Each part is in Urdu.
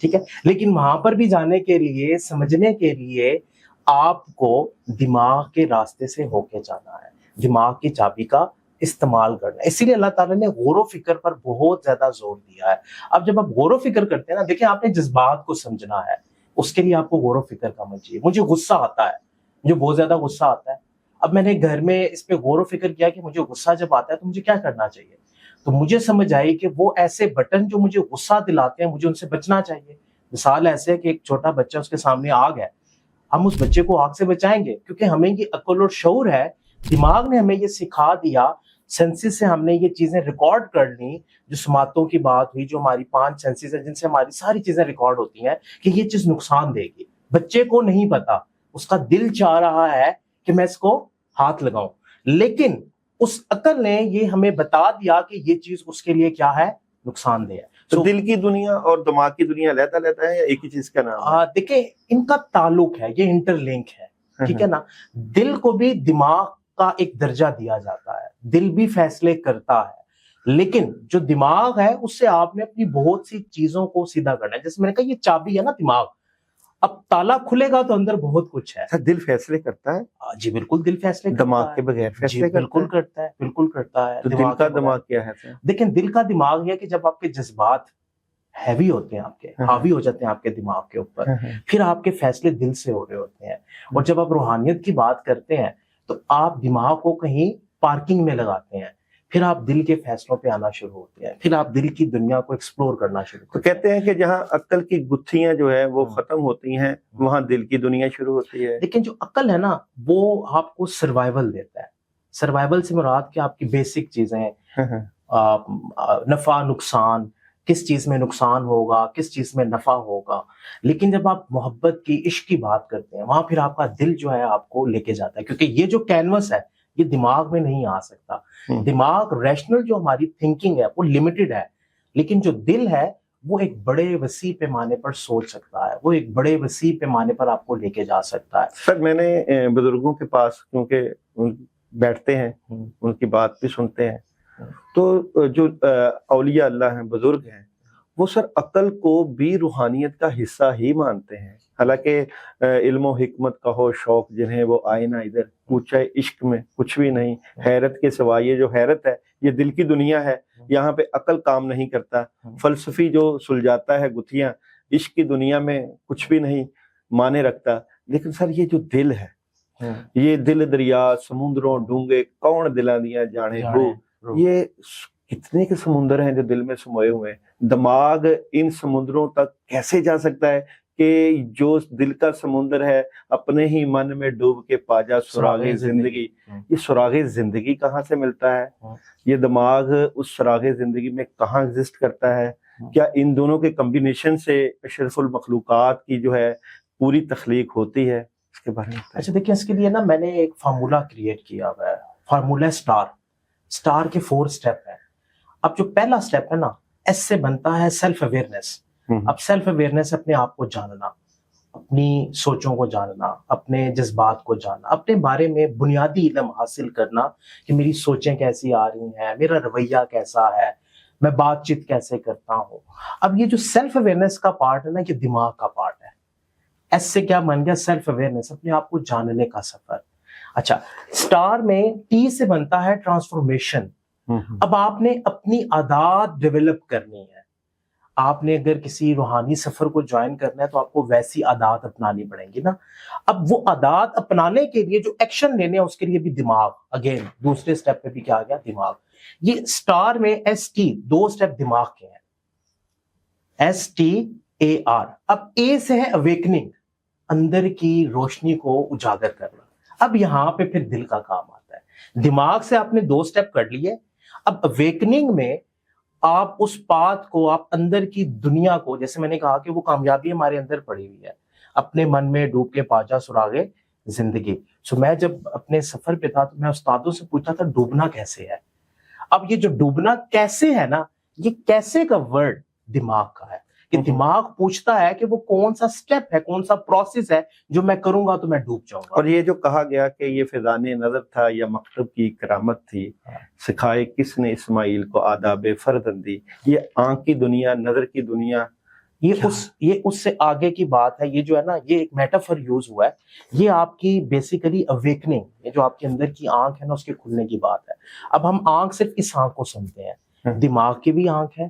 ٹھیک ہے. لیکن وہاں پر بھی جانے کے لیے, سمجھنے کے لیے آپ کو دماغ کے راستے سے ہو کے جانا ہے, دماغ کی چابی کا استعمال کرنا ہے. اسی لیے اللہ تعالیٰ نے غور و فکر پر بہت زیادہ زور دیا ہے. اب جب آپ غور و فکر کرتے ہیں نا, دیکھیں آپ نے جذبات کو سمجھنا ہے, اس کے لیے آپ کو غور و فکر کرنا چاہیے. مجھے غصہ آتا ہے, مجھے بہت زیادہ غصہ آتا ہے. اب میں نے گھر میں اس پہ غور و فکر کیا کہ مجھے غصہ جب آتا ہے تو مجھے کیا کرنا چاہیے. تو مجھے سمجھ آئی کہ وہ ایسے بٹن جو مجھے غصہ دلاتے ہیں, مجھے ان سے بچنا چاہیے. مثال ایسے ہے کہ ایک چھوٹا بچہ, اس کے سامنے آگ ہے, ہم اس بچے کو آگ سے بچائیں گے کیونکہ ہمیں یہ عقل اور شعور ہے, دماغ نے ہمیں یہ سکھا دیا, سینسز سے ہم نے یہ چیزیں ریکارڈ کر لی. جو سماعتوں کی بات ہوئی, جو ہماری 5 سینسز ہیں جن سے ہماری ساری چیزیں ریکارڈ ہوتی ہیں کہ یہ چیز نقصان دے گی. بچے کو نہیں پتا, اس کا دل چاہ رہا ہے کہ میں اس کو ہاتھ لگاؤں, لیکن اس عقل نے یہ ہمیں بتا دیا کہ یہ چیز اس کے لیے کیا ہے, نقصان دہ ہے. تو دل کی دنیا اور دماغ کی دنیا علیحدہ ہے یا ایک ہی چیز کا نام ہے؟ دیکھیں ان کا تعلق ہے, یہ انٹر لنک ہے, ٹھیک ہے نا. دل کو بھی دماغ کا ایک درجہ دیا جاتا ہے, دل بھی فیصلے کرتا ہے, لیکن جو دماغ ہے اس سے آپ نے اپنی بہت سی چیزوں کو سیدھا کرنا ہے. جیسے میں نے کہا یہ چابی ہے نا دماغ, اب تالا کھلے گا تو اندر بہت کچھ ہے. دل فیصلے کرتا ہے؟ جی بالکل دل فیصلے کرتا دماغ ہے. کے بغیر جی فیصلے بالکل کرتا ہے, بالکل کرتا ہے. تو دل کا دماغ کیا ہے؟ دیکھیں دل کا دماغ یہ کہ جب آپ کے جذبات ہیوی ہوتے ہیں, آپ کے حاوی ہو جاتے ہیں آپ کے دماغ کے اوپر, پھر آپ کے فیصلے دل سے ہو رہے ہوتے ہیں. اور جب آپ روحانیت کی بات کرتے ہیں تو آپ دماغ کو کہیں پارکنگ میں لگاتے ہیں, پھر آپ دل کے فیصلوں پہ آنا شروع ہوتے ہیں, پھر آپ دل کی دنیا کو ایکسپلور کرنا شروع تو کرتے ہیں. کہتے ہیں کہ جہاں عقل کی گتھیاں جو ہے وہ ختم ہوتی ہیں وہاں دل کی دنیا شروع ہوتی ہے. لیکن جو عقل ہے نا وہ آپ کو سروائیول دیتا ہے. سروائیول سے مراد کہ آپ کی بیسک چیزیں, نفع نقصان, کس چیز میں نقصان ہوگا, کس چیز میں نفع ہوگا. لیکن جب آپ محبت کی, عشق کی بات کرتے ہیں, وہاں پھر آپ کا دل جو ہے آپ کو لے کے جاتا ہے, کیونکہ یہ جو کینوس ہے یہ دماغ میں نہیں آ سکتا. دماغ ریشنل جو ہماری تھنکنگ ہے وہ لمیٹڈ ہے, لیکن جو دل ہے وہ ایک بڑے وسیع پیمانے پر سوچ سکتا ہے, وہ ایک بڑے وسیع پیمانے پر آپ کو لے کے جا سکتا ہے. سر میں نے بزرگوں کے پاس کیونکہ بیٹھتے ہیں, ان کی بات بھی سنتے ہیں, تو جو اولیاء اللہ ہیں, بزرگ ہیں, وہ سر عقل کو بھی روحانیت کا حصہ ہی مانتے ہیں. حالانکہ علم و حکمت کا ہو شوق جنہیں وہ آئے نہ ادھر, پوچھے عشق میں کچھ بھی نہیں, حیرت کے سوا. یہ جو حیرت ہے یہ دل کی دنیا ہے, یہاں پہ عقل کام نہیں کرتا. فلسفی جو سلجھاتا ہے گتھیاں, عشق کی دنیا میں کچھ بھی نہیں مانے رکھتا. لیکن سر یہ جو دل ہے, یہ دل دریا سمندروں ڈونگے کون دلاں دیاں جانے ہو, یہ کتنے کے سمندر ہیں جو دل میں سموئے ہوئے ہیں. دماغ ان سمندروں تک کیسے جا سکتا ہے کہ جو دل کا سمندر ہے اپنے ہی من میں ڈوب کے پا جا سراغ زندگی. یہ سراغ زندگی کہاں سے ملتا ہے؟ یہ دماغ اس سراغ زندگی میں کہاں ایگزسٹ کرتا ہے؟ کیا ان دونوں کے کمبینیشن سے اشرف المخلوقات کی جو ہے پوری تخلیق ہوتی ہے؟ اس کے بارے میں اچھا دیکھیں, اس کے لیے نا میں نے ایک فارمولا کریٹ کیا ہوا ہے, فارمولا سٹار کے 4 سٹیپ ہیں. اب جو پہلا سٹیپ ہے نا, ایس سے بنتا ہے سیلف اویئرنیس. اب سیلف اویئرنیس اپنے آپ کو جاننا, اپنی سوچوں کو جاننا, اپنے جذبات کو جاننا, اپنے بارے میں بنیادی علم حاصل کرنا کہ میری سوچیں کیسی آ رہی ہیں, میرا رویہ کیسا ہے, میں بات چیت کیسے کرتا ہوں. اب یہ جو سیلف اویئرنیس کا پارٹ ہے نا, یہ دماغ کا پارٹ ہے. ایس سے کیا بن گیا, سیلف اویئرنیس, اپنے آپ کو جاننے کا سفر. اچھا, سٹار میں ٹی سے بنتا ہے ٹرانسفارمیشن. اب آپ نے اپنی عادات ڈیولپ کرنی ہے. آپ نے اگر کسی روحانی سفر کو جوائن کرنا ہے تو آپ کو ویسی عادات اپنانی پڑیں گی نا. اب وہ عادات اپنانے کے لیے جو ایکشن لینے ہیں اس کے لیے بھی دماغ, اگین دوسرے سٹیپ پہ بھی کیا آ گیا, دماغ. یہ سٹار میں ایس ٹی 2 سٹیپ دماغ کے ہیں, ایس ٹی اے آر. اب اے سے ہے اویکننگ, اندر کی روشنی کو اجاگر کرنا. اب یہاں پہ پھر دل کا کام آتا ہے. دماغ سے آپ نے 2 سٹیپ کر لیے. اب اویکننگ میں آپ اس بات کو, آپ اندر کی دنیا کو, جیسے میں نے کہا کہ وہ کامیابی ہمارے اندر پڑی ہوئی ہے, اپنے من میں ڈوب کے پا جا سراغ زندگی. سو میں جب اپنے سفر پہ تھا تو میں استادوں سے پوچھا تھا ڈوبنا کیسے ہے. اب یہ جو ڈوبنا کیسے ہے نا, یہ کیسے کا ورڈ دماغ کا ہے, کہ دماغ پوچھتا ہے کہ وہ کون سا سٹیپ ہے, کون سا پروسیس ہے جو میں کروں گا تو میں ڈوب جاؤں گا. اور یہ جو کہا گیا کہ یہ فیضان نظر تھا یا مکتب کی کرامت تھی, سکھائے کس نے اسماعیل کو آداب فرزندی, یہ آنکھ کی دنیا, نظر کی دنیا یہ اس سے آگے کی بات ہے. یہ جو ہے نا یہ ایک میٹافر یوز ہوا ہے, یہ آپ کی بیسیکلی اویکننگ, یہ جو آپ کے اندر کی آنکھ ہے نا اس کے کھلنے کی بات ہے. اب ہم آنکھ صرف اس آنکھ کو سنتے ہیں, دماغ کی بھی آنکھ ہے,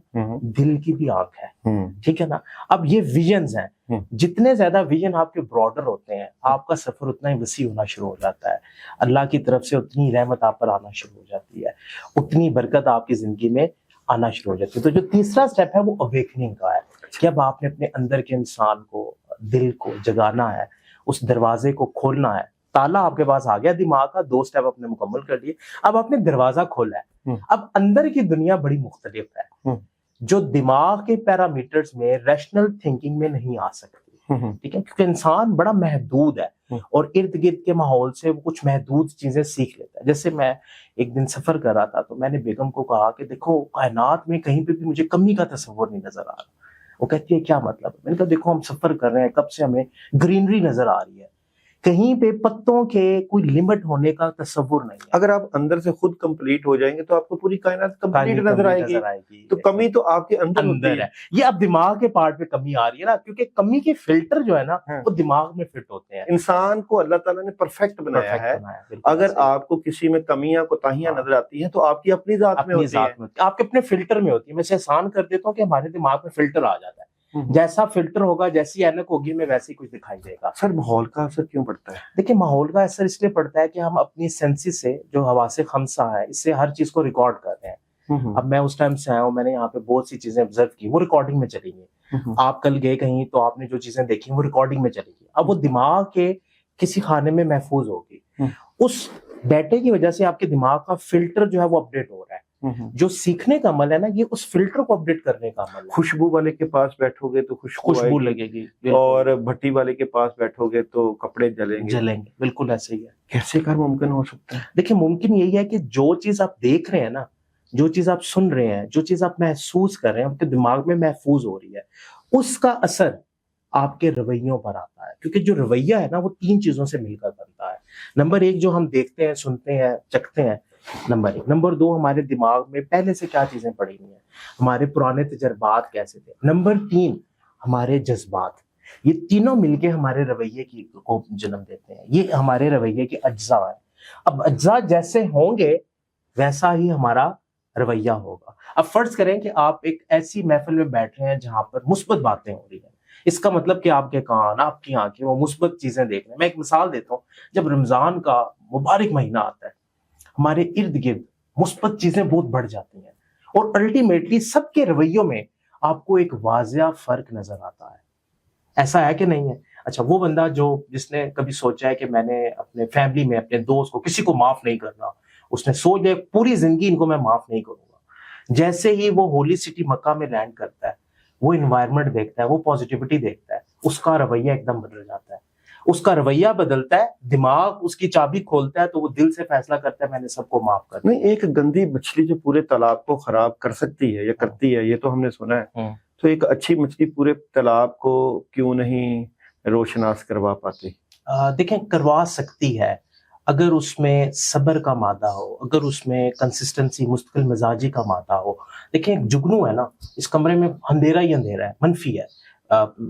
دل کی بھی آنکھ ہے, ٹھیک ہے نا. اب یہ ویژنز ہیں, جتنے زیادہ ویژن آپ کے براڈر ہوتے ہیں آپ کا سفر اتنا ہی وسیع ہونا شروع ہو جاتا ہے, اللہ کی طرف سے اتنی رحمت آپ پر آنا شروع ہو جاتی ہے, اتنی برکت آپ کی زندگی میں آنا شروع ہو جاتی ہے. تو جو تیسرا سٹیپ ہے وہ اویکننگ کا ہے, کہ اب آپ نے اپنے اندر کے انسان کو, دل کو جگانا ہے, اس دروازے کو کھولنا ہے. تالا آپ کے پاس آ گیا دماغ کا, 2 سٹیپ آپ نے مکمل کر لیے, اب آپ نے دروازہ کھولا ہے. اب اندر کی دنیا بڑی مختلف ہے جو دماغ کے پیرامیٹرز میں ریشنل تھنکنگ میں نہیں آ سکتی, ٹھیک ہے, کیونکہ انسان بڑا محدود ہے اور ارد گرد کے ماحول سے وہ کچھ محدود چیزیں سیکھ لیتا ہے. جیسے میں ایک دن سفر کر رہا تھا تو میں نے بیگم کو کہا کہ دیکھو کائنات میں کہیں پہ بھی مجھے کمی کا تصور نہیں نظر آ رہا. وہ کہتی ہے کیا مطلب؟ میں نے کہا دیکھو ہم سفر کر رہے ہیں, کب سے ہمیں گرینری نظر آ رہی ہے, کہیں پہ پتوں کے کوئی لمٹ ہونے کا تصور نہیں ہے. اگر آپ اندر سے خود کمپلیٹ ہو جائیں گے تو آپ کو پوری کائنات کمپلیٹ نظر آئے گی. تو کمی تو آپ کے اندر ہے. یہ اب دماغ کے پارٹ پہ کمی آ رہی ہے نا, کیونکہ کمی کے فلٹر جو ہے نا وہ دماغ میں فٹ ہوتے ہیں. انسان کو اللہ تعالیٰ نے پرفیکٹ بنایا ہے. اگر آپ کو کسی میں کمیاں کوتاہیاں نظر آتی ہیں تو آپ کی اپنی ذات میں ہوتی ہیں, آپ کے اپنے فلٹر میں ہوتی ہے. میں اسے آسان کر دیتا ہوں کہ ہمارے دماغ میں فلٹر آ جاتا ہے, جیسا فلٹر ہوگا جیسی اینک ہوگی میں ویسے ہی کچھ دکھائی دے گا. سر ماحول کا اثر کیوں پڑتا ہے؟ دیکھیں ماحول کا اثر اس لیے پڑتا ہے کہ ہم اپنی سینسز سے, جو حواس خمسہ ہے, اس سے ہر چیز کو ریکارڈ کر رہے ہیں. اب میں اس ٹائم سے آیا ہوں, میں نے یہاں پہ بہت سی چیزیں آبزرو کی, وہ ریکارڈنگ میں چلی گئی. آپ کل گئے کہیں تو آپ نے جو چیزیں دیکھی وہ ریکارڈنگ میں چلی گئی. اب وہ دماغ کے کسی خانے میں محفوظ ہوگی. اس ڈیٹے کی وجہ سے آپ کے دماغ کا فلٹر جو ہے وہ اپڈیٹ ہو رہا ہے. جو سیکھنے کا عمل ہے نا یہ اس فلٹر کو اپڈیٹ کرنے کا عمل ہے. خوشبو والے کے پاس بیٹھو گے تو خوشبو لگے گی, اور بھٹی والے کے پاس بیٹھو گے تو کپڑے جلیں گے. بالکل ایسے ہی ہے. کیسے کر ممکن ہو سکتا ہے؟ دیکھیں ممکن یہی ہے کہ جو چیز آپ دیکھ رہے ہیں نا, جو چیز آپ سن رہے ہیں, جو چیز آپ محسوس کر رہے ہیں, آپ کے دماغ میں محفوظ ہو رہی ہے, اس کا اثر آپ کے رویوں پر آتا ہے. کیونکہ جو رویہ ہے نا وہ 3 چیزوں سے مل کر بنتا ہے. نمبر 1 جو ہم دیکھتے ہیں, سنتے ہیں, چکھتے ہیں, نمبر 1. نمبر 2 ہمارے دماغ میں پہلے سے کیا چیزیں پڑی ہوئی ہیں, ہمارے پرانے تجربات کیسے تھے. نمبر 3 ہمارے جذبات. یہ تینوں مل کے ہمارے رویے کو جنم دیتے ہیں. یہ ہمارے رویے کے اجزاء ہیں. اب اجزاء جیسے ہوں گے ویسا ہی ہمارا رویہ ہوگا. اب فرض کریں کہ آپ ایک ایسی محفل میں بیٹھ رہے ہیں جہاں پر مثبت باتیں ہو رہی ہیں, اس کا مطلب کہ آپ کے کان, آپ کی آنکھیں وہ مثبت چیزیں دیکھ رہے ہیں. میں ایک مثال دیتا ہوں, جب رمضان کا مبارک مہینہ آتا ہے ہمارے ارد گرد مثبت چیزیں بہت بڑھ جاتی ہیں, اور الٹیمیٹلی سب کے رویوں میں آپ کو ایک واضح فرق نظر آتا ہے. ایسا ہے کہ نہیں ہے؟ اچھا وہ بندہ جس نے کبھی سوچا ہے کہ میں نے اپنے فیملی میں اپنے دوست کو کسی کو معاف نہیں کرنا, اس نے سوچ لیا پوری زندگی ان کو میں معاف نہیں کروں گا. جیسے ہی وہ ہولی سٹی مکہ میں لینڈ کرتا ہے, وہ انوائرمنٹ دیکھتا ہے, وہ پازیٹیوٹی دیکھتا ہے, اس کا رویہ ایک دم بدل جاتا ہے. اس کا رویہ بدلتا ہے, دماغ اس کی چابی کھولتا ہے تو وہ دل سے فیصلہ کرتا ہے میں نے سب کو معاف کرنا. نہیں, ایک گندی مچھلی جو پورے تالاب کو خراب کر سکتی ہے یا کرتی ہے, یہ تو ہم نے سنا ہے, تو ایک اچھی مچھلی پورے تالاب کو کیوں نہیں روشناس کروا پاتی؟ دیکھیں کروا سکتی ہے اگر اس میں صبر کا مادہ ہو, اگر اس میں کنسسٹنسی, مستقل مزاجی کا مادہ ہو. دیکھیں جگنو ہے نا, اس کمرے میں اندھیرا ہی اندھیرا ہے, منفی ہے,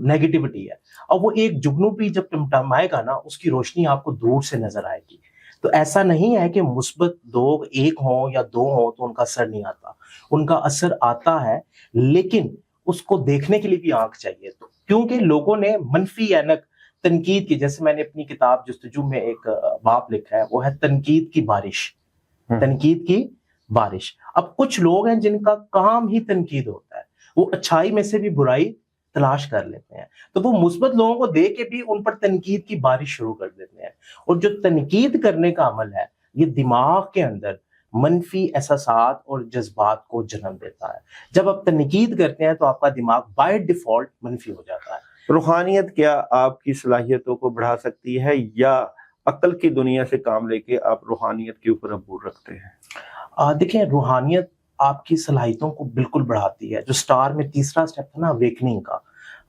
نیگیٹیوٹی ہے, اور وہ ایک جگنو بھی جب ٹمٹمائے گا نا اس کی روشنی آپ کو دور سے نظر آئے گی. تو ایسا نہیں ہے کہ مثبت لوگ 1 ہوں یا 2 ہوں تو ان کا اثر نہیں آتا, ان کا اثر آتا ہے, لیکن اس کو دیکھنے کے لیے بھی آنکھ چاہیے. تو کیونکہ لوگوں نے منفی اینک تنقید کی, جیسے میں نے اپنی کتاب جستجو میں ایک باب لکھا ہے, وہ ہے تنقید کی بارش. تنقید کی بارش. اب کچھ لوگ ہیں جن کا کام ہی تنقید ہوتا ہے, وہ اچھائی میں سے بھی برائی تلاش کر لیتے ہیں, تو وہ مثبت لوگوں کو دیکھ کے بھی ان پر تنقید کی بارش شروع کر دیتے ہیں. اور جو تنقید کرنے کا عمل ہے یہ دماغ کے اندر منفی احساسات اور جذبات کو جنم دیتا ہے. جب آپ تنقید کرتے ہیں تو آپ کا دماغ بائی ڈیفالٹ منفی ہو جاتا ہے. روحانیت کیا آپ کی صلاحیتوں کو بڑھا سکتی ہے, یا عقل کی دنیا سے کام لے کے آپ روحانیت کے اوپر عبور رکھتے ہیں؟ دیکھیں روحانیت آپ کی صلاحیتوں کو بالکل بڑھاتی ہے. جو سٹار میں تیسرا سٹیپ تھا نا اویکننگ کا,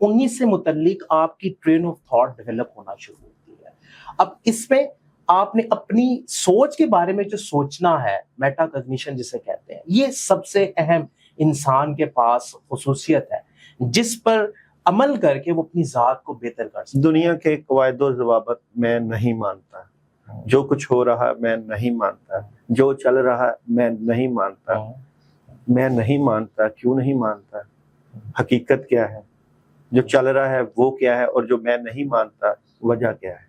انہی سے متعلق آپ کی ٹرین آف تھاٹ ڈیولپ ہونا شروع ہوتی ہے. اب اس میں آپ نے اپنی سوچ کے بارے میں جو سوچنا ہے، میٹا کگنیشن جسے کہتے ہیں، یہ سب سے اہم انسان کے پاس خصوصیت ہے جس پر عمل کر کے وہ اپنی ذات کو بہتر کر سکتا ہے. دنیا کے قواعد و ضوابط میں نہیں مانتا، جو کچھ ہو رہا ہے میں نہیں مانتا، جو چل رہا ہے میں نہیں مانتا. میں نہیں مانتا، کیوں نہیں مانتا؟ حقیقت کیا ہے؟ جو چل رہا ہے وہ کیا ہے؟ اور جو میں نہیں مانتا وجہ کیا ہے؟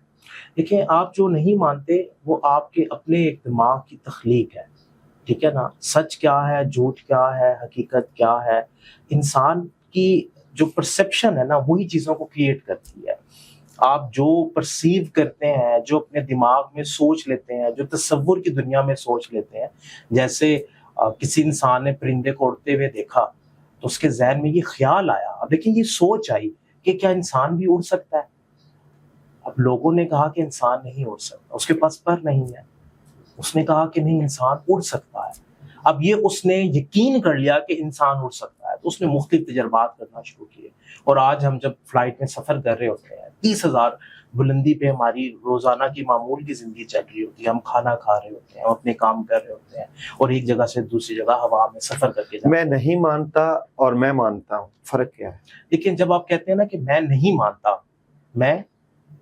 دیکھیں، آپ جو نہیں مانتے وہ آپ کے اپنے ایک دماغ کی تخلیق ہے، ٹھیک ہے نا. سچ کیا ہے، جھوٹ کیا ہے، حقیقت کیا ہے، انسان کی جو پرسیپشن ہے نا وہی چیزوں کو کریٹ کرتی ہے. آپ جو پرسیو کرتے ہیں، جو اپنے دماغ میں سوچ لیتے ہیں، جو تصور کی دنیا میں سوچ لیتے ہیں، جیسے کسی انسان نے پرندے کو اڑتے ہوئے دیکھا تو اس کے ذہن میں یہ خیال آیا. اب دیکھیں، یہ سوچ آئی کہ کیا انسان بھی اڑ سکتا ہے. اب لوگوں نے کہا کہ انسان نہیں اڑ سکتا، اس کے پاس پر نہیں ہے. اس نے کہا کہ نہیں، انسان اڑ سکتا ہے. اب یہ اس نے یقین کر لیا کہ انسان اڑ سکتا ہے تو اس نے مختلف تجربات کرنا شروع کیے. اور آج ہم جب فلائٹ میں سفر کر رہے ہوتے ہیں، 30,000 بلندی پہ ہماری روزانہ کی معمول کی زندگی چل رہی ہوتی ہے، ہم کھانا کھا رہے ہوتے ہیں، اپنے کام کر رہے ہوتے ہیں اور ایک جگہ سے دوسری جگہ ہوا میں سفر کر کے میں نہیں مانتا اور میں مانتا ہوں، فرق کیا ہے؟ لیکن جب آپ کہتے ہیں نا کہ میں نہیں مانتا، میں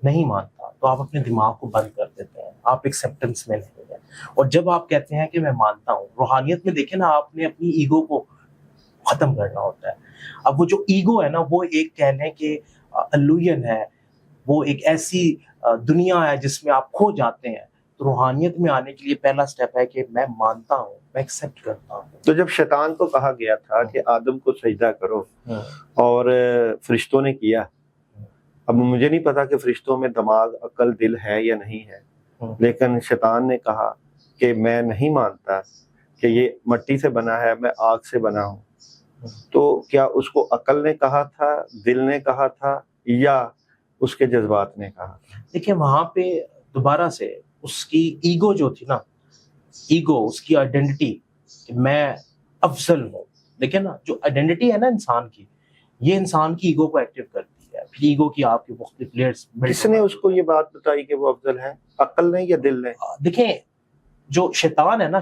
نہیں مانتا، تو آپ اپنے دماغ کو بند کر دیتے ہیں، آپ ایکسیپٹنس میں نہیں ہیں. اور جب آپ کہتے ہیں کہ میں مانتا ہوں، روحانیت میں دیکھیں نا، آپ نے اپنی ایگو کو ختم کرنا ہوتا ہے. اب وہ جو ایگو ہے نا، وہ ایک کہہ لیں کہ الوژن ہے، وہ ایک ایسی دنیا ہے جس میں آپ کھو جاتے ہیں. تو روحانیت میں آنے کے لیے پہلا سٹیپ ہے کہ میں مانتا ہوں، میں ایکسیپٹ کرتا ہوں. تو جب شیطان کو کہا گیا تھا کہ آدم کو سجدہ کرو اور فرشتوں نے کیا، اب مجھے نہیں پتا کہ فرشتوں میں دماغ، عقل، دل ہے یا نہیں ہے، لیکن شیطان نے کہا کہ میں نہیں مانتا کہ یہ مٹی سے بنا ہے، میں آگ سے بنا ہوں. تو کیا اس کو عقل نے کہا تھا، دل نے کہا تھا، یا اس کے جذبات نے کہا تھا؟ دیکھیں، وہاں پہ دوبارہ سے اس کی ایگو جو تھی نا، ایگو، اس کی آئیڈینٹی کہ میں افضل ہوں. دیکھیں نا، جو آئیڈینٹی ہے نا انسان کی، یہ انسان کی ایگو کو ایکٹیو کرتی ہے. پھر ایگو کی آپ کے مختلف لیئرز. کس نے اس کو یہ بات بتائی کہ وہ افضل ہے؟ عقل نے یا دل نے؟ دیکھیں، جو شیطان ہے نا،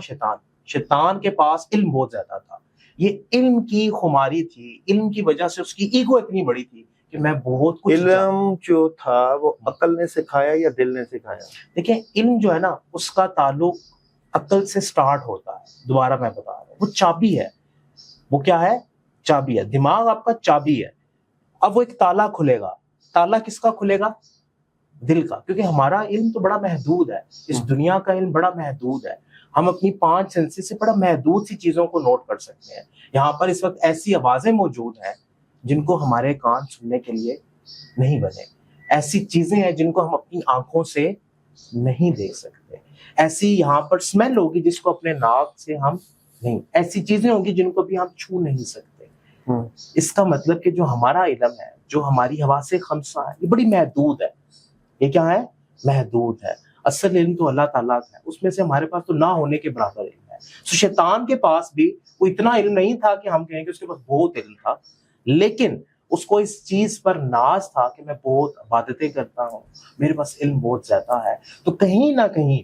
شیطان کے پاس علم بہت زیادہ تھا. یہ علم کی خماری تھی، علم کی وجہ سے اس کی ایگو اتنی بڑی تھی کہ میں بہت کچھ. علم جو تھا وہ عقل نے سکھایا یا دل نے سکھایا؟ دیکھیں، علم جو ہے نا اس کا تعلق عقل سے سٹارٹ ہوتا ہے. دوبارہ میں بتا رہا ہوں، وہ چابی ہے. وہ کیا ہے؟ چابی ہے. دماغ آپ کا چابی ہے. اب وہ ایک تالا کھلے گا. تالا کس کا کھلے گا؟ دل کا. کیونکہ ہمارا علم تو بڑا محدود ہے، اس دنیا کا علم بڑا محدود ہے. ہم اپنی 5 سینسز سے بڑا محدود سی چیزوں کو نوٹ کر سکتے ہیں. یہاں پر اس وقت ایسی آوازیں موجود ہیں جن کو ہمارے کان سننے کے لیے نہیں بنے. ایسی چیزیں ہیں جن کو ہم اپنی آنکھوں سے نہیں دیکھ سکتے. ایسی یہاں پر اسمیل ہوگی جس کو اپنے ناک سے ہم نہیں. ایسی چیزیں ہوں گی جن کو بھی ہم چھو نہیں سکتے. اس کا مطلب کہ جو ہمارا علم ہے، جو ہماری حواس خمسہ ہے، یہ بڑی محدود ہے. یہ کیا ہے؟ محدود ہے. اصل علم تو اللہ تعالیٰ کا ہے، اس میں سے ہمارے پاس تو نہ ہونے کے برابر علم ہے. تو شیطان کے پاس بھی وہ اتنا علم نہیں تھا کہ ہم کہیں کہ اس کے پاس بہت علم تھا، لیکن اس کو اس چیز پر ناز تھا کہ میں بہت عبادتیں کرتا ہوں، میرے پاس علم بہت زیادہ ہے. تو کہیں نہ کہیں،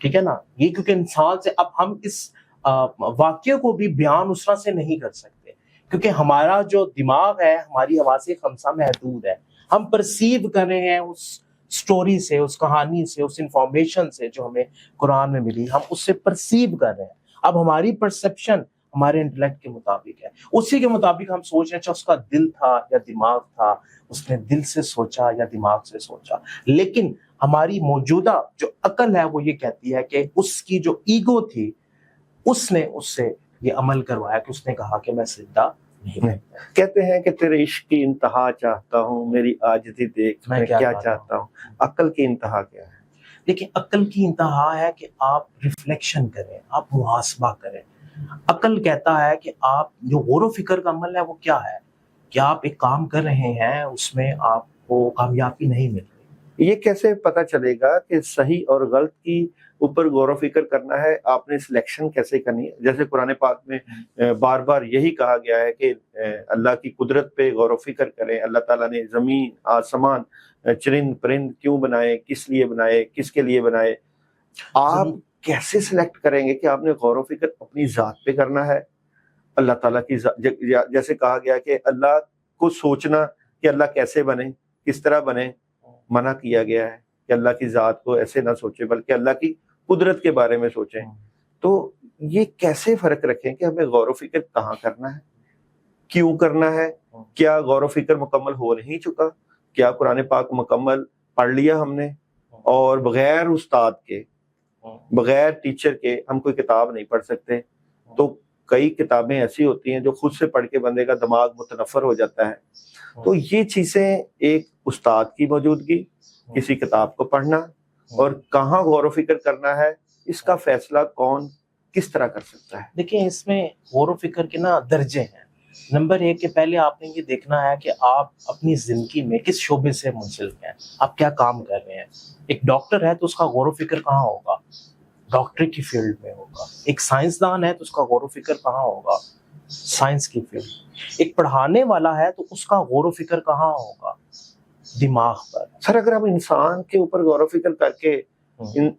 ٹھیک ہے نا، یہ کیونکہ انسان سے اب ہم اس واقعے کو بھی بیان اس طرح سے نہیں کر سکتے، کیونکہ ہمارا جو دماغ ہے، ہماری حواس خمسہ محدود ہے. ہم پرسیو کر رہے ہیں اس سٹوری سے، اس کہانی سے، اس انفارمیشن سے جو ہمیں قرآن میں ملی، ہم اس سے پرسیو کر رہے ہیں. اب ہماری پرسیپشن ہمارے انٹلیکٹ کے مطابق ہے، اسی کے مطابق ہم سوچ رہے ہیں. اس کا دل تھا یا دماغ تھا، اس نے دل سے سوچا یا دماغ سے سوچا. لیکن ہماری موجودہ جو عقل ہے وہ یہ کہتی ہے کہ اس کی جو ایگو تھی، اس نے اس سے یہ عمل کروایا کہ اس نے کہا کہ میں سجدہ نہیں. کہتے ہیں کہ تیرے عشق کی انتہا چاہتا ہوں، میری عاجزی دیکھ میں کیا چاہتا ہوں. عقل کی انتہا کیا ہے؟ دیکھیں، عقل کی انتہا ہے کہ آپ ریفلیکشن کریں، آپ محاسبہ کریں. عقل کہتا ہے کہ آپ جو غور و فکر کا عمل ہے وہ کیا ہے، کہ آپ ایک کام کر رہے ہیں، اس میں آپ کو کامیابی نہیں مل رہی، یہ کیسے پتہ چلے گا کہ صحیح اور غلط کی اوپر غور و فکر کرنا ہے؟ آپ نے سلیکشن کیسے کرنی ہے؟ جیسے قرآن پاک میں بار بار یہی کہا گیا ہے کہ اللہ کی قدرت پہ غور و فکر کریں. اللہ تعالیٰ نے زمین، آسمان، چرند پرند کیوں بنائے، کس لیے بنائے، کس کے لیے بنائے. آپ کیسے سلیکٹ کریں گے کہ آپ نے غور و فکر اپنی ذات پہ کرنا ہے؟ اللہ تعالیٰ کی جیسے کہا گیا کہ اللہ کو سوچنا کہ اللہ کیسے بنے، کس طرح بنے، منع کیا گیا ہے کہ اللہ کی ذات کو ایسے نہ سوچے بلکہ اللہ کی قدرت کے بارے میں سوچیں. تو یہ کیسے فرق رکھیں کہ ہمیں غور و فکر کہاں کرنا ہے، کیوں کرنا ہے؟ کیا غور و فکر مکمل ہو نہیں چکا؟ کیا قرآن پاک مکمل پڑھ لیا ہم نے اور بغیر استاد کے، بغیر ٹیچر کے ہم کوئی کتاب نہیں پڑھ سکتے؟ تو کئی کتابیں ایسی ہوتی ہیں جو خود سے پڑھ کے بندے کا دماغ متنفر ہو جاتا ہے. تو یہ چیزیں، ایک استاد کی موجودگی، کسی کتاب کو پڑھنا اور کہاں غور و فکر کرنا ہے، اس کا فیصلہ کون کس طرح کر سکتا ہے؟ دیکھیں اس میں غور و فکر کے درجے ہیں. نمبر 1 کہ پہلے آپ نے یہ دیکھنا ہے کہ آپ اپنی زندگی میں کس شعبے سے منسلک ہیں، آپ کیا کام کر رہے ہیں. ایک ڈاکٹر ہے تو اس کا غور و فکر کہاں ہوگا؟ ڈاکٹری کی فیلڈ میں ہوگا. ایک سائنسدان ہے تو اس کا غور و فکر کہاں ہوگا؟ سائنس کی فیلڈ. ایک پڑھانے والا ہے تو اس کا غور و فکر کہاں ہوگا؟ دماغ پر. سر اگر ہم انسان کے اوپر غور و فکر کر کے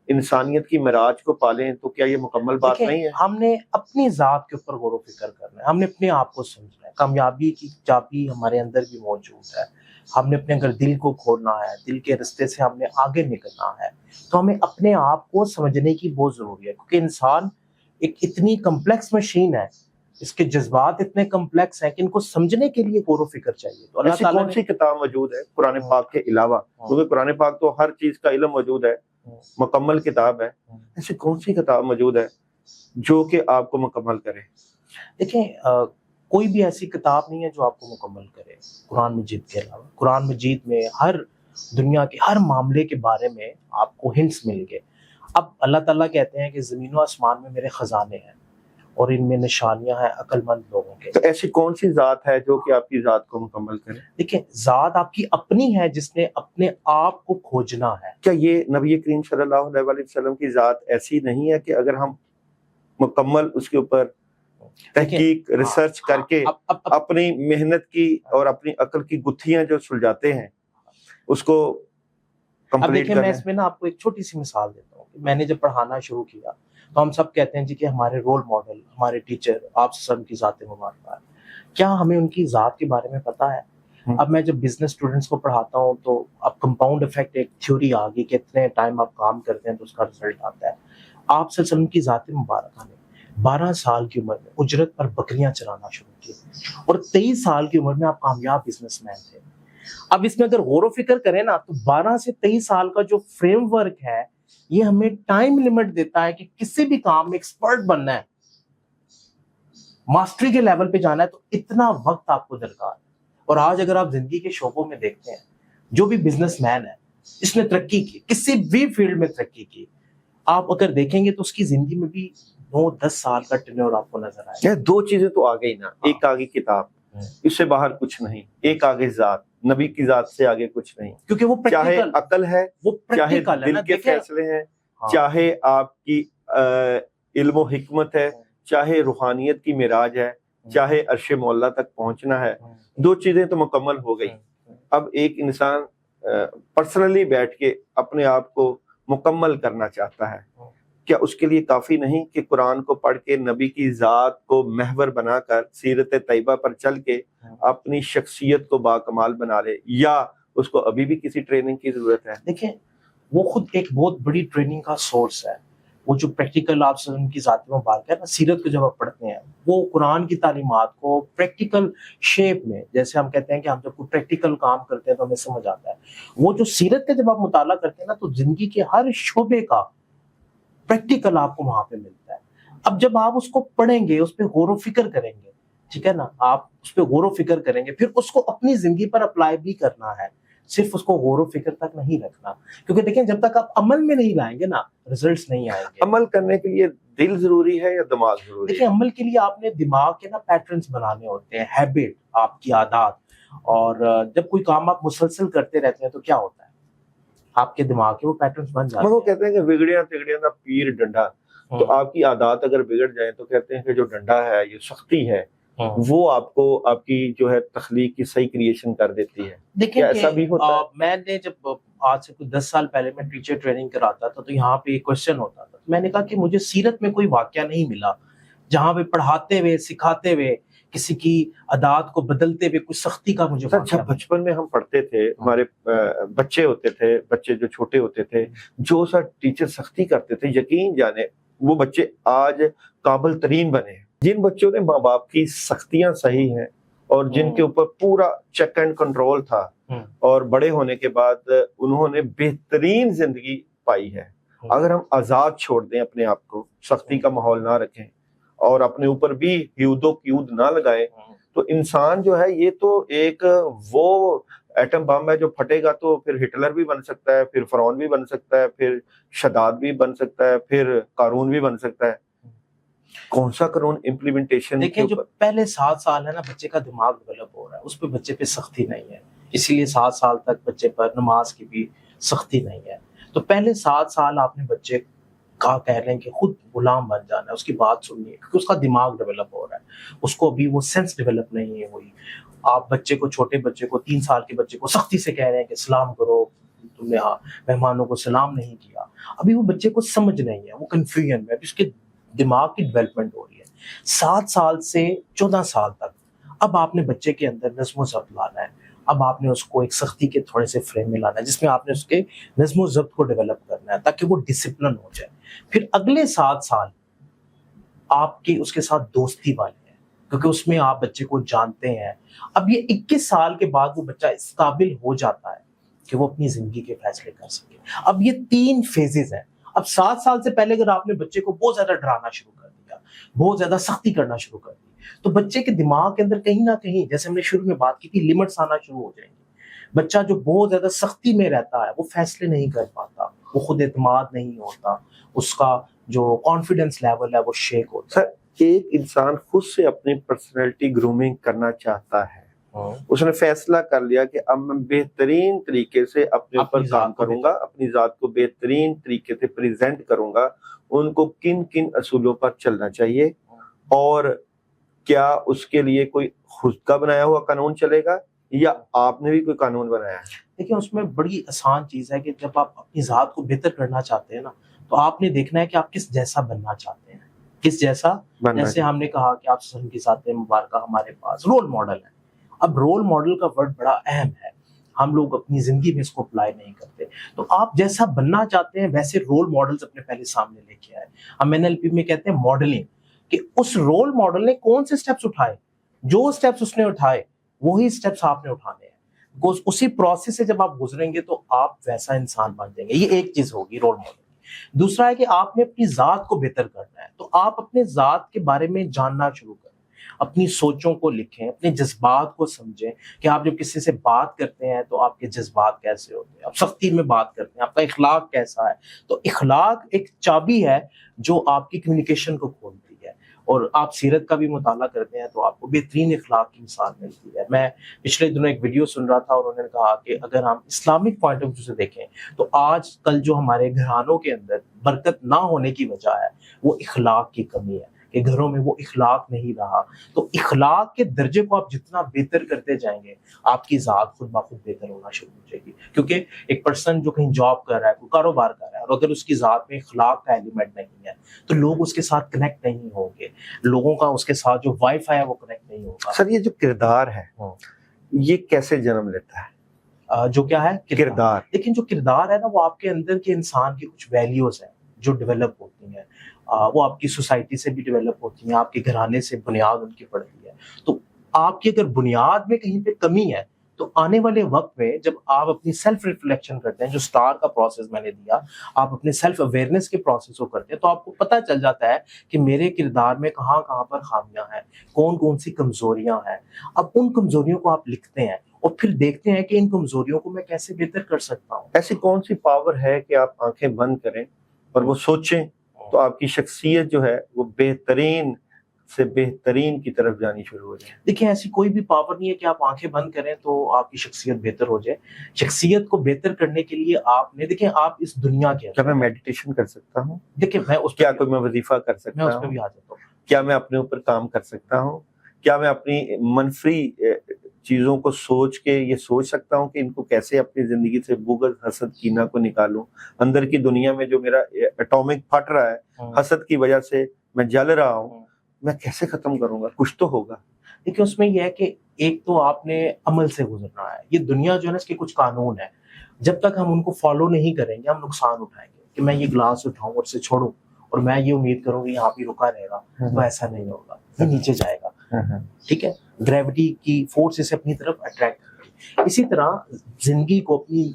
انسانیت کی معراج کو پالیں تو کیا یہ مکمل بات نہیں ہے؟ ہم نے اپنی ذات کے اوپر غور و فکر کرنا ہے، ہم نے اپنے آپ کو سمجھنا ہے. کامیابی کی چابی ہمارے اندر بھی موجود ہے. ہم نے اپنے اگر دل کو کھولنا ہے، دل کے رستے سے ہم نے آگے نکلنا ہے، تو ہمیں اپنے آپ کو سمجھنے کی بہت ضروری ہے. کیونکہ انسان ایک اتنی کمپلیکس مشین ہے، اس کے جذبات اتنے کمپلیکس ہیں کہ ان کو سمجھنے کے لیے غور و فکر چاہیے. تو اللہ تعالیٰ کون سی کتاب موجود ہے قرآن پاک کے علاوہ؟ کیونکہ قرآن پاک تو ہر چیز کا علم موجود ہے، مکمل کتاب ہے. ایسی کون سی کتاب موجود ہے جو کہ آپ کو مکمل کرے؟ دیکھیں کوئی بھی ایسی کتاب نہیں ہے جو آپ کو مکمل کرے قرآن مجید کے علاوہ. قرآن مجید میں ہر دنیا کے ہر معاملے کے بارے میں آپ کو ہنٹس مل گئے. اب اللہ تعالیٰ کہتے ہیں کہ زمین و آسمان میں میرے خزانے ہیں اور ان میں نشانیاں ہیں عقل مند لوگوں کے. تو ایسی کون سی ذات ہے جو کہ آپ کی ذات کو مکمل کرے؟ دیکھیں ذات آپ کی اپنی ہے جس نے اپنے آپ کو کھوجنا ہے. کیا یہ نبی کریم صلی اللہ علیہ وسلم کی ذات ایسی نہیں ہے کہ اگر ہم مکمل اس کے اوپر تحقیق، ریسرچ کر کے اپنی محنت کی اور اپنی عقل کی گتھیاں جو سلجھاتے ہیں اس کو کمپلیٹ کریں؟ میں اس میں آپ کو ایک چھوٹی سی مثال دیتا ہوں. میں نے جب پڑھانا شروع کیا تو ہم سب کہتے ہیں جی کہ ہمارے رول ماڈل، ہمارے ٹیچر آپ سب کی ذات مبارکہ ہے. کیا ہمیں ان کی ذات کے بارے میں پتہ ہے؟ اب میں جب بزنس اسٹوڈنٹس کو پڑھاتا ہوں تو اب کمپاؤنڈ افیکٹ ایک تھیوری آ گئی کہ اتنے ٹائم آپ کام کرتے ہیں تو اس کا رزلٹ آتا ہے. آپ صلی اللہ علیہ وسلم کی ذات مبارکہ نے 12 سال کی عمر میں اجرت پر بکریاں چرانا شروع کی اور 23 سال کی عمر میں آپ کامیاب بزنس مین تھے. اب اس میں اگر غور و فکر کریں نا تو 12 سے 23 سال کا جو فریم ورک ہے یہ ہمیں ٹائم لمٹ دیتا ہے کہ کسی بھی کام میں ایکسپرٹ بننا ہے، ماسٹری کے لیول پہ جانا ہے تو اتنا وقت آپ کو درکار ہے. اور آج اگر آپ زندگی کے شعبوں میں دیکھتے ہیں جو بھی بزنس مین ہے اس نے ترقی کی، کسی بھی فیلڈ میں ترقی کی، آپ اگر دیکھیں گے تو اس کی زندگی میں بھی 9-10 سال کا ٹینیور آپ کو نظر آئے. 2 چیزیں تو آ گئی نا، ایک آگے کتاب، اس سے باہر کچھ نہیں، ایک آگے ذات، نبی کی ذات سے آگے کچھ نہیں. کیونکہ وہ چاہے عقل ہے، وہ چاہے دل کے فیصلے ہیں، چاہے آپ کی علم و حکمت ہے، چاہے روحانیت کی معراج ہے، چاہے عرش مولا تک پہنچنا ہے. 2 چیزیں تو مکمل ہو گئی. اب ایک انسان پرسنلی بیٹھ کے اپنے آپ کو مکمل کرنا چاہتا ہے، کیا اس کے لیے کافی نہیں کہ قرآن کو پڑھ کے نبی کی ذات کو محور بنا کر سیرت طیبہ پر چل کے اپنی شخصیت کو باکمال بنا لے، یا اس کو ابھی بھی کسی ٹریننگ کی ضرورت ہے؟ دیکھیں وہ خود ایک بہت بڑی ٹریننگ کا سورس ہے. وہ جو پریکٹیکل آپ سے ان کی ذات مبارکہ ہے نا، سیرت کو جب آپ پڑھتے ہیں وہ قرآن کی تعلیمات کو پریکٹیکل شیپ میں، جیسے ہم کہتے ہیں کہ ہم جب کوئی پریکٹیکل کام کرتے ہیں تو ہمیں سمجھ آتا ہے، وہ جو سیرت کا جب آپ مطالعہ کرتے ہیں نا تو زندگی کے ہر شعبے کا پریکٹیکل آپ کو وہاں پہ ملتا ہے. اب جب آپ اس کو پڑھیں گے، اس پہ غور و فکر کریں گے، ٹھیک ہے نا، آپ اس پہ غور و فکر کریں گے، پھر اس کو اپنی زندگی پر اپلائی بھی کرنا ہے، صرف اس کو غور و فکر تک نہیں رکھنا. کیونکہ دیکھیں جب تک آپ عمل میں نہیں لائیں گے نا ریزلٹس نہیں آئیں گے. عمل کرنے کے لیے دل ضروری ہے یا دماغ ضروری ہے؟ دیکھیں عمل کے لیے آپ نے دماغ کے نا پیٹرنز بنانے ہوتے ہیں، ہیبٹ، آپ کی عادات. اور جب کوئی کام آپ مسلسل کرتے رہتے ہیں تو کیا ہوتا ہے، آپ کے دماغ کے وہ پیٹرنز بن جاتے وہ ہیں. کہتے ہیں کہ بگڑیاں تگڑیاں دا پیر ڈنڈا. تو آپ کی عادات اگر بگڑ جائیں تو کہتے ہیں کہ جو ڈنڈا ہے یہ سختی ہے وہ آپ کو آپ کی جو ہے تخلیق کی صحیح کریشن کر دیتی ہے. دیکھیں کیا ایسا بھی ہوتا ہے؟ میں نے جب آج سے کچھ 10 سال پہلے میں ٹیچر ٹریننگ کراتا تھا تو یہاں پہ ایک کوشچن ہوتا تھا. میں نے کہا کہ مجھے سیرت میں کوئی واقعہ نہیں ملا جہاں پہ پڑھاتے ہوئے سکھاتے ہوئے کسی کی عادات کو بدلتے ہوئے کچھ سختی کا مجھے سر جب بچپن میں ہم پڑھتے تھے ہمارے بچے ہوتے تھے، بچے جو چھوٹے ہوتے تھے، جو سر ٹیچر سختی کرتے تھے یقین جانے وہ بچے آج قابل ترین بنے ہیں. جن بچوں نے ماں باپ کی سختیاں صحیح ہیں اور جن کے اوپر پورا چیک اینڈ کنٹرول تھا اور بڑے ہونے کے بعد انہوں نے بہترین زندگی پائی ہے. اگر ہم آزاد چھوڑ دیں اپنے آپ کو، سختی کا ماحول نہ رکھیں اور اپنے اوپر بھی ہیود و کیود نہ لگائیں تو انسان جو ہے یہ تو ایک وہ ایٹم بم ہے جو پھٹے گا تو پھر ہٹلر بھی بن سکتا ہے، پھر فرعون بھی بن سکتا ہے، پھر شداد بھی بن سکتا ہے، پھر قارون بھی بن سکتا ہے. کون سا قانون امپلیمنٹیشن؟ دیکھیں جو پہلے 7 سال ہے نا بچے کا دماغ ڈیولپ ہو رہا ہے، اس پہ بچے پہ سختی نہیں ہے، اسی لیے 7 سال تک بچے پر نماز کی بھی سختی نہیں ہے. تو پہلے 7 سال آپ نے بچے کا کہہ رہے ہیں کہ خود غلام بن جانا ہے، اس کی بات سننی ہے کیونکہ اس کا دماغ ڈیولپ ہو رہا ہے، اس کو ابھی وہ سینس ڈیولپ نہیں ہوئی. آپ بچے کو، چھوٹے بچے کو، 3 سال کے بچے کو سختی سے کہہ رہے ہیں کہ سلام کرو، تم نے مہمانوں کو سلام نہیں کیا. ابھی وہ بچے کو سمجھ نہیں ہے، وہ کنفیوژن میں، ابھی اس کے دماغ کی ڈیولپمنٹ ہو رہی ہے. 7 سال سے 14 سال تک اب آپ نے بچے کے اندر نظم و ضبط لانا ہے. اب آپ نے اس کو ایک سختی کے تھوڑے سے فریم میں لانا ہے جس میں آپ نے اس کے نظم و ضبط کو ڈیولپ کرنا ہے تاکہ وہ ڈسپلن ہو جائے. پھر اگلے 7 سال آپ کی اس کے ساتھ دوستی والے ہیں کیونکہ اس میں آپ بچے کو جانتے ہیں. اب یہ 21 سال کے بعد وہ بچہ اس قابل ہو جاتا ہے کہ وہ اپنی زندگی کے فیصلے کر سکے. اب یہ 3 فیزز ہیں. اب 7 سال سے پہلے اگر آپ نے بچے کو بہت زیادہ ڈرانا شروع کر دیا، بہت زیادہ سختی کرنا شروع کر دی تو بچے کے دماغ کے اندر کہیں نہ کہیں، جیسے ہم نے شروع میں بات کی تھی، لمٹس آنا شروع ہو جائیں گی. بچہ جو بہت زیادہ سختی میں رہتا ہے وہ فیصلے نہیں کر پاتا، وہ خود اعتماد نہیں ہوتا، اس کا جو کانفیڈنس لیول ہے وہ شیک ہوتا ہے. سر ایک انسان خود سے اپنی پرسنالٹی گرومنگ کرنا چاہتا ہے، اس نے فیصلہ کر لیا کہ اب میں بہترین طریقے سے اپنے اوپر کام کروں گا، اپنی ذات کو بہترین طریقے سے پریزنٹ کروں گا. ان کو کن کن اصولوں پر چلنا چاہیے اور کیا اس کے لیے کوئی خود کا بنایا ہوا قانون چلے گا یا آپ نے بھی کوئی قانون بنایا ہے؟ دیکھیں اس میں بڑی آسان چیز ہے کہ جب آپ اپنی ذات کو بہتر کرنا چاہتے ہیں نا تو آپ نے دیکھنا ہے کہ آپ کس جیسا بننا چاہتے ہیں، کس جیسا. جیسے ہم نے کہا کہ آپ وسلم کی ذات مبارکہ ہمارے پاس رول ماڈل ہے. اب رول ماڈل کا ورڈ بڑا اہم ہے، ہم لوگ اپنی زندگی میں اس کو اپلائی نہیں کرتے. تو آپ جیسا بننا چاہتے ہیں ویسے رول ماڈلز اپنے پہلے سامنے لے کے آئے. ہم NLP میں کہتے ہیں ماڈلنگ، کہ اس رول ماڈل نے کون سے سٹیپس اٹھائے، جو سٹیپس اس نے اٹھائے وہی سٹیپس آپ نے اٹھانے ہیں. اسی پروسیس سے جب آپ گزریں گے تو آپ ویسا انسان بن جائیں گے. یہ ایک چیز ہوگی رول ماڈل. دوسرا ہے کہ آپ نے اپنی ذات کو بہتر کرنا ہے تو آپ اپنے ذات کے بارے میں جاننا شروع کریں، اپنی سوچوں کو لکھیں، اپنے جذبات کو سمجھیں کہ آپ جب کسی سے بات کرتے ہیں تو آپ کے جذبات کیسے ہوتے ہیں، آپ سختی میں بات کرتے ہیں آپ کا اخلاق کیسا ہے. تو اخلاق ایک چابی ہے جو آپ کی کمیونیکیشن کو کھولتی ہے. اور آپ سیرت کا بھی مطالعہ کرتے ہیں تو آپ کو بہترین اخلاق کی مثال ملتی ہے. میں پچھلے دنوں ایک ویڈیو سن رہا تھا اور انہوں نے کہا کہ اگر ہم اسلامک پوائنٹ آف ویو سے دیکھیں تو آج کل جو ہمارے گھرانوں کے اندر برکت نہ ہونے کی وجہ ہے وہ اخلاق کی کمی ہے، کہ گھروں میں وہ اخلاق نہیں رہا. تو اخلاق کے درجے کو آپ جتنا بہتر کرتے جائیں گے آپ کی ذات خود بخود بہتر ہونا شروع ہو جائے گی. کیونکہ ایک پرسن جو کہیں جاب کر رہا ہے، کوئی کاروبار کر رہا ہے، اور اگر اس کی ذات میں اخلاق کا ایلیمنٹ نہیں ہے تو لوگ اس کے ساتھ کنیکٹ نہیں ہوں گے، لوگوں کا اس کے ساتھ جو وائی فائی ہے وہ کنیکٹ نہیں ہوگا. سر یہ جو کردار ہے یہ کیسے جنم لیتا ہے؟ جو کیا ہے کردار. لیکن جو کردار ہے نا وہ آپ کے اندر کے انسان کی کچھ ویلیوز ہیں جو ڈیولپ ہوتی ہیں، وہ آپ کی سوسائٹی سے بھی ڈیولپ ہوتی ہیں، آپ کے گھرانے سے بنیاد ان کی پڑتی ہے. تو آپ کی اگر بنیاد میں کہیں پہ کمی ہے تو آنے والے وقت میں جب آپ اپنی سیلف ریفلیکشن کرتے ہیں، جو سٹار کا پروسیس میں نے دیا، آپ اپنے سیلف اویئرنیس کے پروسیس کو کرتے ہیں تو آپ کو پتہ چل جاتا ہے کہ میرے کردار میں کہاں کہاں پر خامیاں ہیں، کون کون سی کمزوریاں ہیں. اب ان کمزوریوں کو آپ لکھتے ہیں اور پھر دیکھتے ہیں کہ ان کمزوریوں کو میں کیسے بہتر کر سکتا ہوں. ایسی کون سی پاور ہے کہ آپ آنکھیں بند کریں اور وہ سوچیں تو آپ کی شخصیت جو ہے وہ بہترین سے بہترین کی طرف جانی شروع ہو جائے. دیکھیں ایسی کوئی بھی پاور نہیں ہے کہ آپ آنکھیں بند کریں تو آپ کی شخصیت بہتر ہو جائے. شخصیت کو بہتر کرنے کے لیے آپ نے دیکھیں آپ اس دنیا کے کیا میں میڈیٹیشن کر سکتا ہوں؟ دیکھیں میں اس کیا کوئی میں وظیفہ کر میں سکتا اس پہ ہوں؟ بھی آ جاتا ہوں. کیا میں اپنے اوپر کام کر سکتا ہوں؟ کیا میں اپنی منفی چیزوں کو سوچ کے یہ سوچ سکتا ہوں کہ ان کو کیسے اپنی زندگی سے بغض حسد کینہ کو نکالوں؟ اندر کی دنیا میں جو میرا ایٹامک پھٹ رہا ہے حسد کی وجہ سے میں جل رہا ہوں، میں کیسے ختم کروں گا؟ کچھ تو ہوگا. دیکھیں اس میں یہ ہے کہ ایک تو آپ نے عمل سے گزرنا ہے. یہ دنیا جو ہے نا اس کے کچھ قانون ہیں، جب تک ہم ان کو فالو نہیں کریں گے ہم نقصان اٹھائیں گے. کہ میں یہ گلاس اٹھاؤں اور اسے چھوڑوں اور میں یہ امید کروں کہ یہاں پہ رکا رہے گا، تو ایسا نہیں ہوگا، یہ نیچے جائے گا. ٹھیک ہے، گریوٹی کی فورس اسے اپنی طرف اٹریکٹ کرتی ہے. اسی طرح زندگی کو اپنی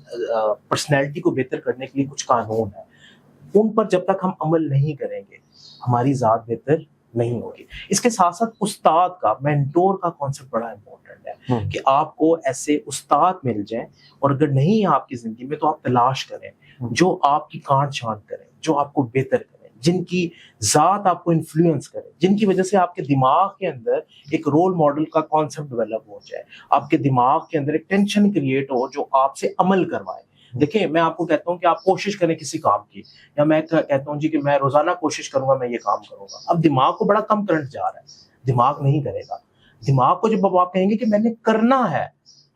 پرسنالٹی کو بہتر کرنے کے لیے کچھ قانون ہیں، ان پر جب تک ہم عمل نہیں کریں گے ہماری ذات بہتر نہیں ہوگی. اس کے ساتھ ساتھ استاد کا، مینٹور کا کانسیپٹ بڑا امپورٹنٹ ہے کہ آپ کو ایسے استاد مل جائیں، اور اگر نہیں ہے آپ کی زندگی میں تو آپ تلاش کریں جو آپ کی کانٹ چھانٹ کریں، جو آپ کو بہتر کریں، جن کی ذات آپ کو انفلوئنس کرے، جن کی وجہ سے آپ کے دماغ کے اندر ایک رول ماڈل کا کانسیپٹ ڈیولپ ہو جائے، آپ کے دماغ کے اندر ایک ٹینشن کریٹ ہو جو آپ سے عمل کروائے. دیکھیں میں آپ کو کہتا ہوں کہ آپ کوشش کریں کسی کام کی، یا میں کہتا ہوں جی کہ میں روزانہ کوشش کروں گا میں یہ کام کروں گا. اب دماغ کو بڑا کم کرنٹ جا رہا ہے، دماغ نہیں کرے گا. دماغ کو جب آپ کہیں گے کہ میں نے کرنا ہے،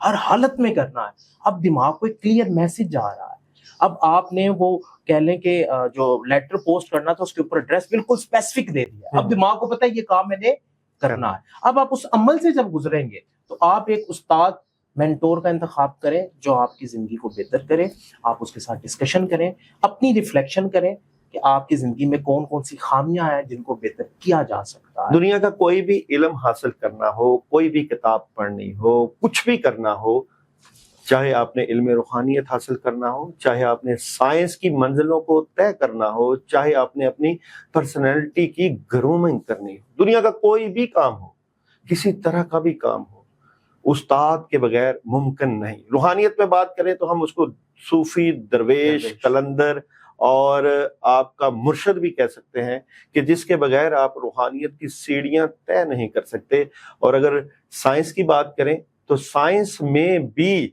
ہر حالت میں کرنا ہے، اب دماغ کو ایک کلیئر میسج جا رہا ہے. اب آپ نے وہ کہہ لیں کہ جو لیٹر پوسٹ کرنا تھا اس کے اوپر ایڈریس بالکل اسپیسیفک دے دیا. اب دماغ کو پتہ ہے یہ کام میں نے کرنا ہے. اب آپ اس عمل سے جب گزریں گے تو آپ ایک استاد، مینٹور کا انتخاب کریں جو آپ کی زندگی کو بہتر کرے. آپ اس کے ساتھ ڈسکشن کریں، اپنی ریفلیکشن کریں کہ آپ کی زندگی میں کون کون سی خامیاں ہیں جن کو بہتر کیا جا سکتا ہے. دنیا کا کوئی بھی علم حاصل کرنا ہو، کوئی بھی کتاب پڑھنی ہو، کچھ بھی کرنا ہو، چاہے آپ نے علم روحانیت حاصل کرنا ہو، چاہے آپ نے سائنس کی منزلوں کو طے کرنا ہو، چاہے آپ نے اپنی پرسنالٹی کی گرومنگ کرنی ہو، دنیا کا کوئی بھی کام ہو، کسی طرح کا بھی کام ہو، استاد کے بغیر ممکن نہیں. روحانیت میں بات کریں تو ہم اس کو صوفی، درویش، قلندر اور آپ کا مرشد بھی کہہ سکتے ہیں کہ جس کے بغیر آپ روحانیت کی سیڑھیاں طے نہیں کر سکتے. اور اگر سائنس کی بات کریں تو سائنس میں بھی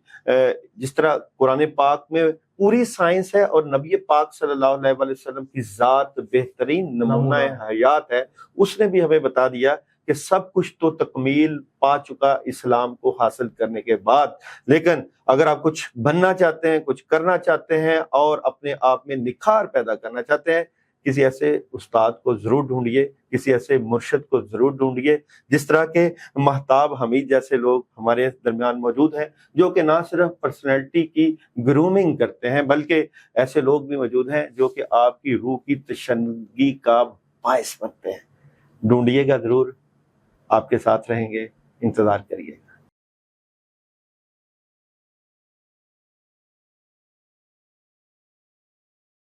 جس طرح قرآن پاک میں پوری سائنس ہے اور نبی پاک صلی اللہ علیہ وسلم کی ذات بہترین نمونہ حیات ہے، اس نے بھی ہمیں بتا دیا کہ سب کچھ تو تکمیل پا چکا اسلام کو حاصل کرنے کے بعد. لیکن اگر آپ کچھ بننا چاہتے ہیں، کچھ کرنا چاہتے ہیں اور اپنے آپ میں نکھار پیدا کرنا چاہتے ہیں، کسی ایسے استاد کو ضرور ڈھونڈیے، کسی ایسے مرشد کو ضرور ڈھونڈیے. جس طرح کے مہتاب حمید جیسے لوگ ہمارے درمیان موجود ہیں جو کہ نہ صرف پرسنالٹی کی گرومنگ کرتے ہیں بلکہ ایسے لوگ بھی موجود ہیں جو کہ آپ کی روح کی تشنگی کا باعث بنتے ہیں. ڈھونڈیے گا ضرور، آپ کے ساتھ رہیں گے. انتظار کریے.